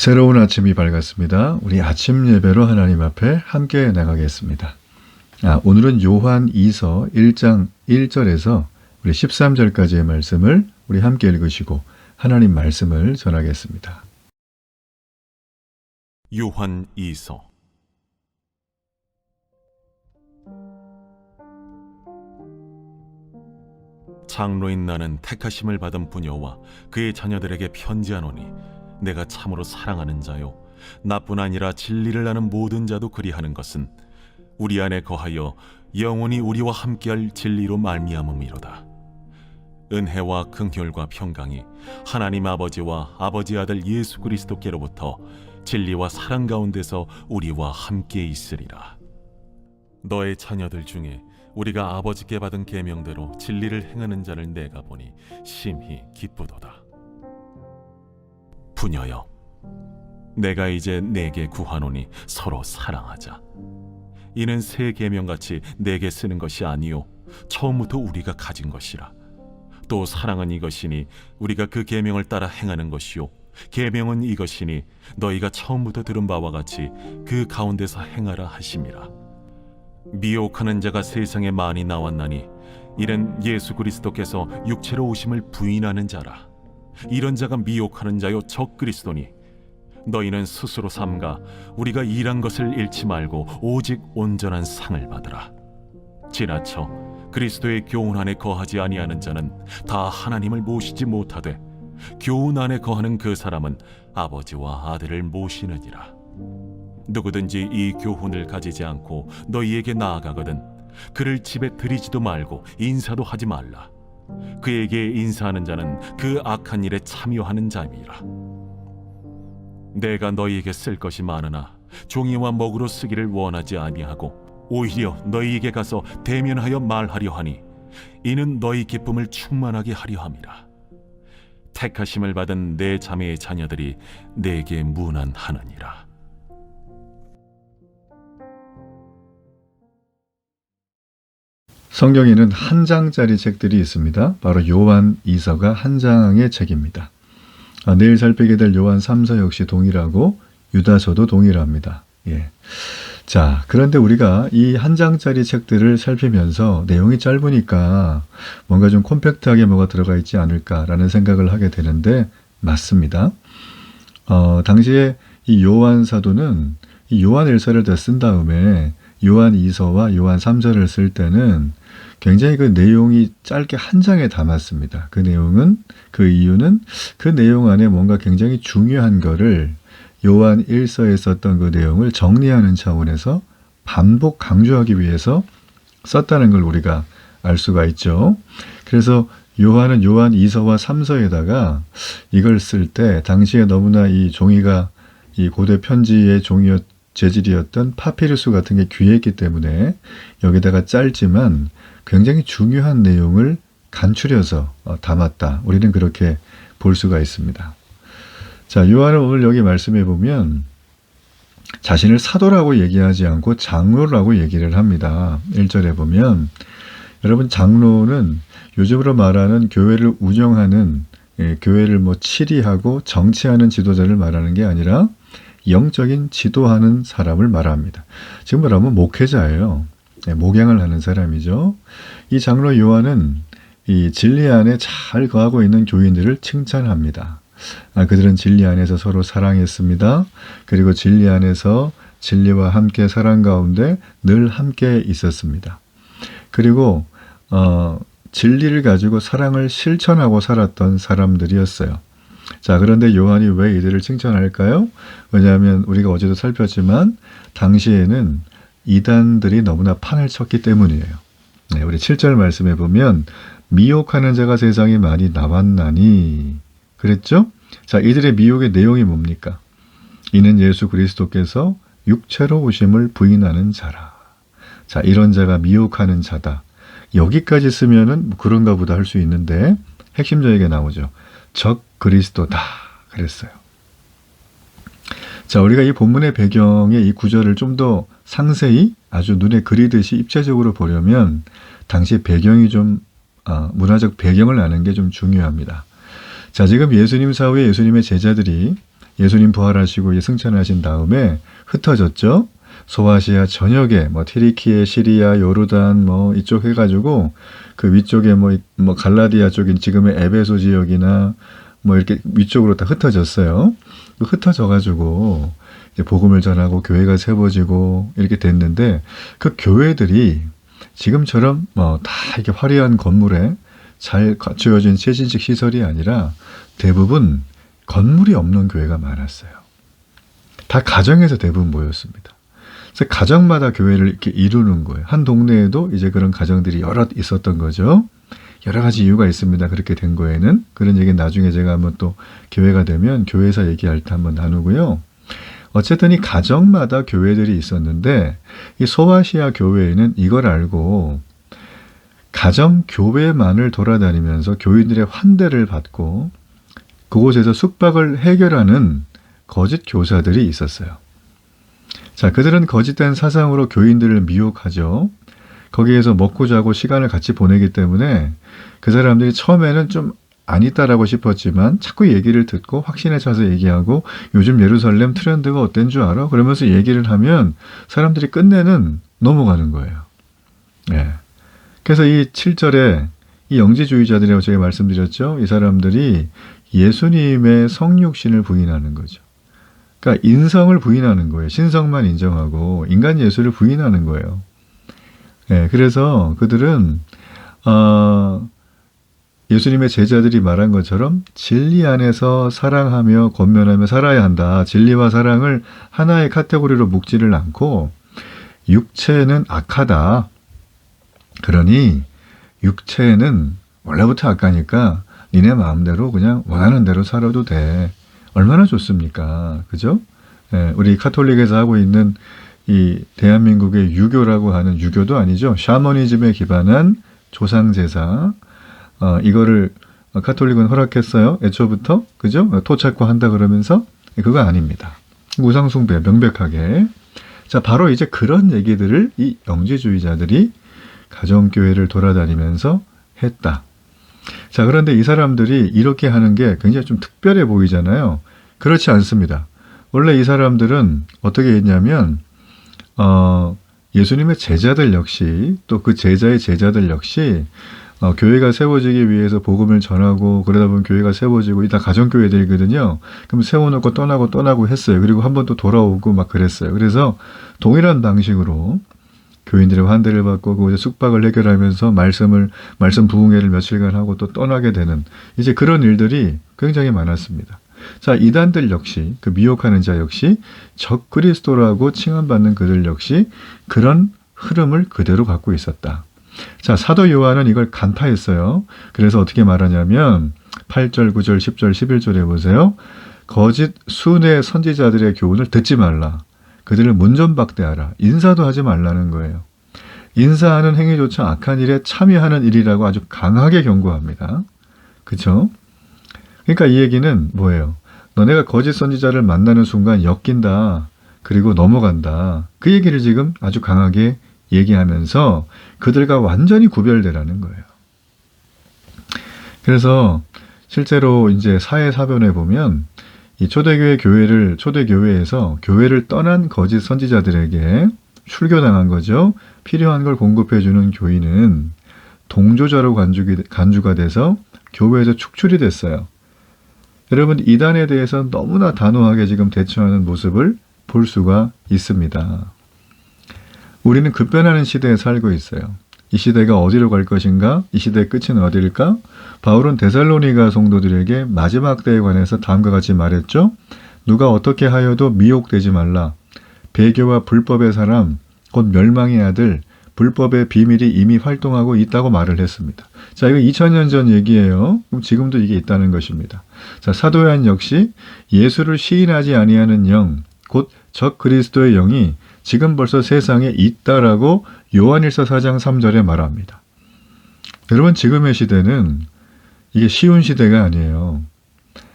새로운 아침이 밝았습니다. 우리 아침 예배로 하나님 앞에 함께 나가겠습니다. 오늘은 요한 2서 1장 1절에서 우리 13절까지의 말씀을 우리 함께 읽으시고 하나님 말씀을 전하겠습니다. 요한 2서 장로인 나는 택하심을 받은 부녀와 그의 자녀들에게 편지하노니 내가 참으로 사랑하는 자요 나뿐 아니라 진리를 아는 모든 자도 그리하는 것은 우리 안에 거하여 영원히 우리와 함께할 진리로 말미암음이로다. 은혜와 긍휼과 평강이 하나님 아버지와 아버지 아들 예수 그리스도께로부터 진리와 사랑 가운데서 우리와 함께 있으리라. 너의 자녀들 중에 우리가 아버지께 받은 계명대로 진리를 행하는 자를 내가 보니 심히 기쁘도다. 부녀여, 내가 이제 내게 구하노니 서로 사랑하자. 이는 새 계명같이 내게 쓰는 것이 아니요 처음부터 우리가 가진 것이라. 또 사랑은 이것이니 우리가 그 계명을 따라 행하는 것이요 계명은 이것이니 너희가 처음부터 들은 바와 같이 그 가운데서 행하라 하심이라. 미혹하는 자가 세상에 많이 나왔나니 이는 예수 그리스도께서 육체로 오심을 부인하는 자라. 이런 자가 미혹하는 자요 적 그리스도니 너희는 스스로 삼가 우리가 일한 것을 잃지 말고 오직 온전한 상을 받으라. 지나쳐 그리스도의 교훈 안에 거하지 아니하는 자는 다 하나님을 모시지 못하되 교훈 안에 거하는 그 사람은 아버지와 아들을 모시느니라. 누구든지 이 교훈을 가지지 않고 너희에게 나아가거든 그를 집에 들이지도 말고 인사도 하지 말라. 그에게 인사하는 자는 그 악한 일에 참여하는 자임이라. 내가 너희에게 쓸 것이 많으나 종이와 먹으로 쓰기를 원하지 아니하고 오히려 너희에게 가서 대면하여 말하려 하니 이는 너희 기쁨을 충만하게 하려 함이라. 택하심을 받은 내 자매의 자녀들이 내게 문안하느니라. 성경에는 한 장짜리 책들이 있습니다. 바로 요한 2서가 한 장의 책입니다. 내일 살피게 될 요한 3서 역시 동일하고 유다서도 동일합니다. 자, 그런데 우리가 이 한 장짜리 책들을 살피면서 내용이 짧으니까 뭔가 좀 콤팩트하게 뭐가 들어가 있지 않을까라는 생각을 하게 되는데 맞습니다. 당시에 이 요한 사도는 이 요한 1서를 다 쓴 다음에 요한 2서와 요한 3서를 쓸 때는 굉장히 그 내용이 짧게 한 장에 담았습니다. 그 이유는 그 내용 안에 뭔가 굉장히 중요한 거를 요한 1서에 썼던 그 내용을 정리하는 차원에서 반복 강조하기 위해서 썼다는 걸 우리가 알 수가 있죠. 그래서 요한은 요한 2서와 3서에다가 이걸 쓸 때 당시에 너무나 이 종이가 이 고대 편지의 재질이었던 파피루스 같은 게 귀했기 때문에 여기다가 짧지만 굉장히 중요한 내용을 간추려서 담았다. 우리는 그렇게 볼 수가 있습니다. 자, 요한은 오늘 여기 말씀해 보면 자신을 사도라고 얘기하지 않고 장로라고 얘기를 합니다. 1절에 보면 여러분 장로는 요즘으로 말하는 교회를 운영하는 교회를 치리하고 정치하는 지도자를 말하는 게 아니라 영적인 지도하는 사람을 말합니다. 지금 말하면 목회자예요. 목양을 하는 사람이죠. 이 장로 요한은 이 진리 안에 잘 거하고 있는 교인들을 칭찬합니다. 그들은 진리 안에서 서로 사랑했습니다. 그리고 진리 안에서 진리와 함께 사랑 가운데 늘 함께 있었습니다. 그리고 진리를 가지고 사랑을 실천하고 살았던 사람들이었어요. 자, 그런데 요한이 왜 이들을 칭찬할까요? 왜냐하면 우리가 어제도 살폈지만 당시에는 이단들이 너무나 판을 쳤기 때문이에요. 우리 7절 말씀해 보면 미혹하는 자가 세상에 많이 나왔나니 그랬죠? 자, 이들의 미혹의 내용이 뭡니까? 이는 예수 그리스도께서 육체로 오심을 부인하는 자라. 자, 이런 자가 미혹하는 자다. 여기까지 쓰면은 그런가 보다 할 수 있는데 핵심적이게 나오죠. 적 그리스도다 그랬어요. 자, 우리가 이 본문의 배경의 이 구절을 좀 더 상세히 아주 눈에 그리듯이 입체적으로 보려면 당시 배경이 좀 문화적 배경을 아는 게 좀 중요합니다. 자, 지금 예수님 사후에 예수님의 제자들이 예수님 부활하시고 이제 승천하신 다음에 흩어졌죠. 소아시아 전역에 뭐 티리키에, 시리아, 요르단 뭐 이쪽 해가지고 그 위쪽에 뭐 갈라디아 쪽인 지금의 에베소 지역이나 뭐 이렇게 위쪽으로 다 흩어졌어요. 흩어져가지고 이제 복음을 전하고 교회가 세워지고 이렇게 됐는데 그 교회들이 지금처럼 뭐 다 이렇게 화려한 건물에 잘 갖추어진 최신식 시설이 아니라 대부분 건물이 없는 교회가 많았어요. 다 가정에서 대부분 모였습니다. 그래서 가정마다 교회를 이렇게 이루는 거예요. 한 동네에도 이제 그런 가정들이 여럿 있었던 거죠. 여러 가지 이유가 있습니다. 그렇게 된 거에는. 그런 얘기는 나중에 제가 한번 또 기회가 되면 교회사 얘기할 때 한번 나누고요. 어쨌든 이 가정마다 교회들이 있었는데 이 소아시아 교회에는 이걸 알고 가정 교회만을 돌아다니면서 교인들의 환대를 받고 그곳에서 숙박을 해결하는 거짓 교사들이 있었어요. 자, 그들은 거짓된 사상으로 교인들을 미혹하죠. 거기에서 먹고 자고 시간을 같이 보내기 때문에 그 사람들이 처음에는 좀 아니다라고 싶었지만 자꾸 얘기를 듣고 확신에 차서 얘기하고 요즘 예루살렘 트렌드가 어떤 줄 알아? 그러면서 얘기를 하면 사람들이 끝내는 넘어가는 거예요. 예. 그래서 이 7절에 이 영지주의자들이라고 제가 말씀드렸죠. 이 사람들이 예수님의 성육신을 부인하는 거죠. 그러니까 인성을 부인하는 거예요. 신성만 인정하고 인간 예수를 부인하는 거예요. 예, 그래서 그들은 예수님의 제자들이 말한 것처럼 진리 안에서 사랑하며 권면하며 살아야 한다. 진리와 사랑을 하나의 카테고리로 묶지를 않고 육체는 악하다. 그러니 육체는 원래부터 악하니까 니네 마음대로 그냥 원하는 대로 살아도 돼. 얼마나 좋습니까? 그죠? 예, 우리 카톨릭에서 하고 있는 이 대한민국의 유교라고 하는 유교도 아니죠. 샤머니즘에 기반한 조상제사. 이거를 카톨릭은 허락했어요. 애초부터. 그죠? 토 찾고 한다 그러면서 그거 아닙니다. 우상숭배 명백하게. 자, 바로 이제 그런 얘기들을 이 영지주의자들이 가정교회를 돌아다니면서 했다. 자, 그런데 이 사람들이 이렇게 하는 게 굉장히 좀 특별해 보이잖아요. 그렇지 않습니다. 원래 이 사람들은 어떻게 했냐면 예수님의 제자들 역시 또 그 제자의 제자들 역시 교회가 세워지기 위해서 복음을 전하고 그러다 보면 교회가 세워지고 다 가정교회들이거든요. 그럼 세워놓고 떠나고 했어요. 그리고 한 번 또 돌아오고 막 그랬어요. 그래서 동일한 방식으로 교인들의 환대를 받고 그곳에 숙박을 해결하면서 말씀 부흥회를 며칠간 하고 또 떠나게 되는 이제 그런 일들이 굉장히 많았습니다. 자, 이단들 역시 그 미혹하는 자 역시 적 그리스도라고 칭함받는 그들 역시 그런 흐름을 그대로 갖고 있었다. 자, 사도 요한은 이걸 간파했어요. 그래서 어떻게 말하냐면 8절, 9절, 10절, 11절에 보세요. 거짓 순회 선지자들의 교훈을 듣지 말라. 그들을 문전박대하라. 인사도 하지 말라는 거예요. 인사하는 행위조차 악한 일에 참여하는 일이라고 아주 강하게 경고합니다. 그렇죠? 그러니까 이 얘기는 뭐예요? 너네가 거짓 선지자를 만나는 순간 엮인다. 그리고 넘어간다. 그 얘기를 지금 아주 강하게 얘기하면서 그들과 완전히 구별되라는 거예요. 그래서 실제로 이제 사회사변에 보면 이 초대교회에서 교회를 떠난 거짓 선지자들에게 출교당한 거죠. 필요한 걸 공급해주는 교인은 동조자로 간주가 돼서 교회에서 축출이 됐어요. 여러분, 이단에 대해서 너무나 단호하게 지금 대처하는 모습을 볼 수가 있습니다. 우리는 급변하는 시대에 살고 있어요. 이 시대가 어디로 갈 것인가? 이 시대의 끝은 어디일까? 바울은 데살로니가 성도들에게 마지막 때에 관해서 다음과 같이 말했죠. 누가 어떻게 하여도 미혹되지 말라. 배교와 불법의 사람, 곧 멸망의 아들, 불법의 비밀이 이미 활동하고 있다고 말을 했습니다. 자, 이거 2000년 전 얘기예요. 그럼 지금도 이게 있다는 것입니다. 자, 사도 요한 역시 예수를 시인하지 아니하는 영, 곧 적 그리스도의 영이 지금 벌써 세상에 있다라고 요한일서 4장 3절에 말합니다. 여러분, 지금의 시대는 이게 쉬운 시대가 아니에요.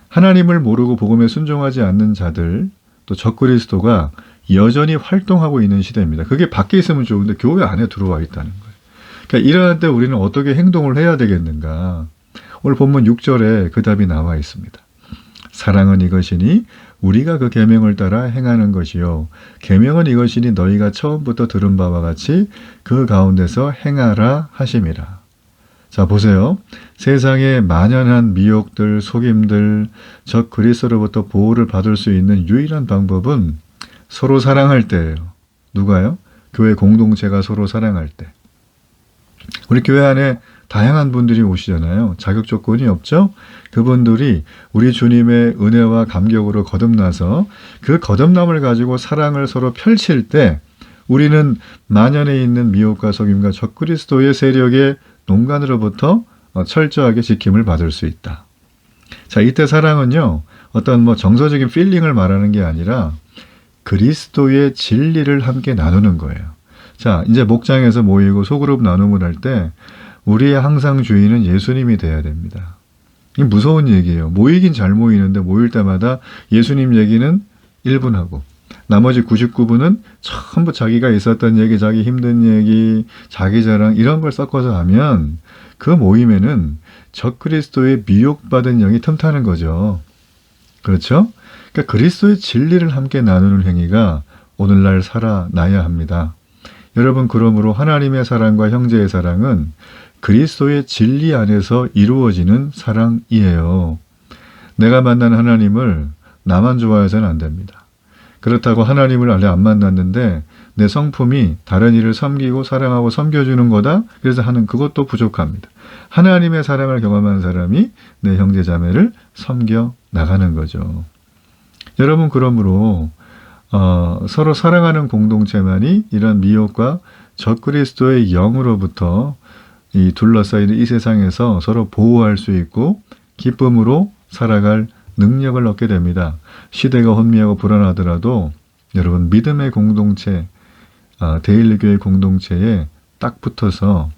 하나님을 모르고 복음에 순종하지 않는 자들, 또 적그리스도가 여전히 활동하고 있는 시대입니다. 그게 밖에 있으면 좋은데 교회 안에 들어와 있다는 거예요. 그러니까 이러한 때 우리는 어떻게 행동을 해야 되겠는가? 오늘 본문 6절에 그 답이 나와 있습니다. 사랑은 이것이니 우리가 그 계명을 따라 행하는 것이요 계명은 이것이니 너희가 처음부터 들은 바와 같이 그 가운데서 행하라 하심이라. 자, 보세요. 세상의 만연한 미혹들, 속임들, 적 그리스도로부터 보호를 받을 수 있는 유일한 방법은 서로 사랑할 때예요. 누가요? 교회 공동체가 서로 사랑할 때. 우리 교회 안에 다양한 분들이 오시잖아요. 자격 조건이 없죠? 그분들이 우리 주님의 은혜와 감격으로 거듭나서 그 거듭남을 가지고 사랑을 서로 펼칠 때 우리는 만연해 있는 미혹과 속임과 적그리스도의 세력의 농간으로부터 철저하게 지킴을 받을 수 있다. 자, 이때 사랑은요, 어떤 정서적인 필링을 말하는 게 아니라 그리스도의 진리를 함께 나누는 거예요. 자, 이제 목장에서 모이고 소그룹 나눔을 할 때 우리의 항상 주인은 예수님이 돼야 됩니다. 이 무서운 얘기예요. 모이긴 잘 모이는데 모일 때마다 예수님 얘기는 1분 하고 나머지 99분은 전부 자기가 있었던 얘기, 자기 힘든 얘기, 자기 자랑 이런 걸 섞어서 하면 그 모임에는 적그리스도의 미혹받은 영이 틈타는 거죠. 그렇죠? 그러니까 그리스도의 진리를 함께 나누는 행위가 오늘날 살아나야 합니다. 여러분, 그러므로 하나님의 사랑과 형제의 사랑은 그리스도의 진리 안에서 이루어지는 사랑이에요. 내가 만난 하나님을 나만 좋아해서는 안 됩니다. 그렇다고 하나님을 아직 안 만났는데 내 성품이 다른 이를 섬기고 사랑하고 섬겨주는 거다. 그래서 하는 그것도 부족합니다. 하나님의 사랑을 경험한 사람이 내 형제 자매를 섬겨 나가는 거죠. 여러분, 그러므로 서로 사랑하는 공동체만이 이런 미혹과 적그리스도의 영으로부터 이 둘러싸이는 이 세상에서 서로 보호할 수 있고 기쁨으로 살아갈 능력을 얻게 됩니다. 시대가 혼미하고 불안하더라도 여러분, 믿음의 공동체, 데일리교회 공동체에 딱 붙어서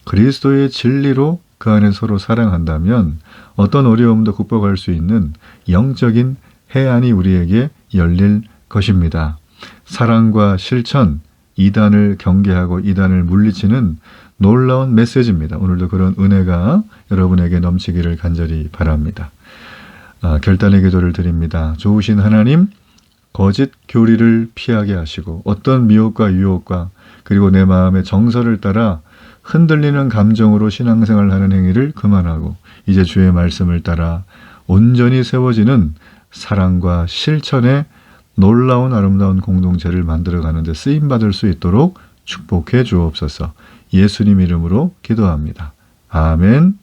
그리스도의 진리로 그 안에 서로 사랑한다면 어떤 어려움도 극복할 수 있는 영적인 해안이 우리에게 열릴 것입니다. 사랑과 실천, 이단을 경계하고 이단을 물리치는 놀라운 메시지입니다. 오늘도 그런 은혜가 여러분에게 넘치기를 간절히 바랍니다. 결단의 기도를 드립니다. 좋으신 하나님, 거짓 교리를 피하게 하시고 어떤 미혹과 유혹과 그리고 내 마음의 정서를 따라 흔들리는 감정으로 신앙생활을 하는 행위를 그만하고 이제 주의 말씀을 따라 온전히 세워지는 사랑과 실천의 놀라운 아름다운 공동체를 만들어가는 데 쓰임받을 수 있도록 축복해 주옵소서. 예수님 이름으로 기도합니다. 아멘.